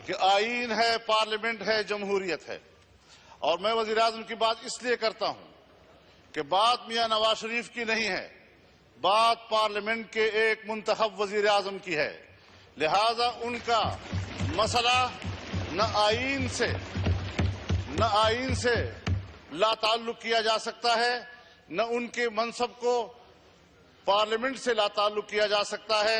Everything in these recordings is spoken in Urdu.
کہ آئین ہے، پارلیمنٹ ہے، جمہوریت ہے، اور میں وزیر اعظم کی بات اس لیے کرتا ہوں کہ بات میاں نواز شریف کی نہیں ہے، بات پارلیمنٹ کے ایک منتخب وزیر اعظم کی ہے، لہذا ان کا مسئلہ نہ آئین سے لا تعلق کیا جا سکتا ہے، نہ ان کے منصب کو پارلیمنٹ سے لا تعلق کیا جا سکتا ہے۔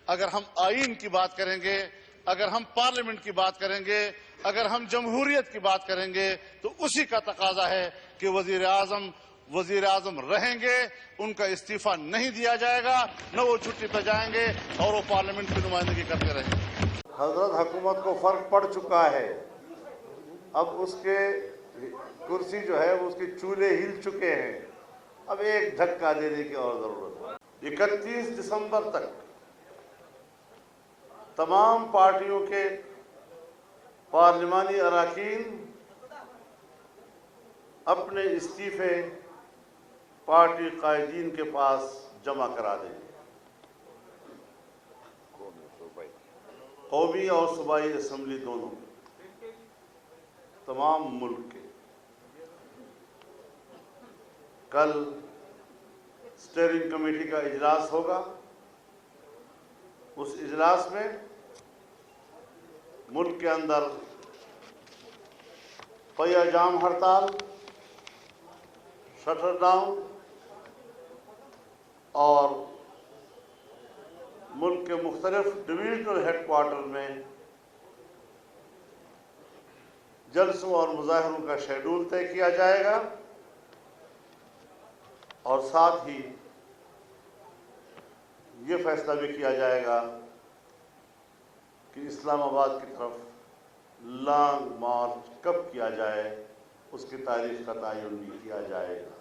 اگر ہم آئین کی بات کریں گے، اگر ہم پارلیمنٹ کی بات کریں گے، اگر ہم جمہوریت کی بات کریں گے تو اسی کا تقاضا ہے کہ وزیر اعظم رہیں گے، ان کا استعفیٰ نہیں دیا جائے گا، نہ وہ چھٹی پہ جائیں گے اور وہ پارلیمنٹ کی نمائندگی کرتے رہیں گے۔ حضرت حکومت کو فرق پڑ چکا ہے، اب اس کے کرسی جو ہے اس کے چولہے ہل چکے ہیں، اب ایک دھکا دینے کی اور ضرورت ہے۔ 31 دسمبر تک تمام پارٹیوں کے پارلیمانی اراکین اپنے استعفے پارٹی قائدین کے پاس جمع کرا دیں، قومی اور صوبائی اسمبلی دونوں، تمام ملک کے۔ کل اسٹیئرنگ کمیٹی کا اجلاس ہوگا، اس اجلاس میں ملک کے اندر پہیا جام ہڑتال، شٹر ڈاؤن اور ملک کے مختلف ڈویژنل ہیڈ کوارٹر میں جلسوں اور مظاہروں کا شیڈول طے کیا جائے گا، اور ساتھ ہی یہ فیصلہ بھی کیا جائے گا کہ اسلام آباد کی طرف لانگ مارچ کب کیا جائے، اس کی تاریخ کا تعین بھی کیا جائے گا۔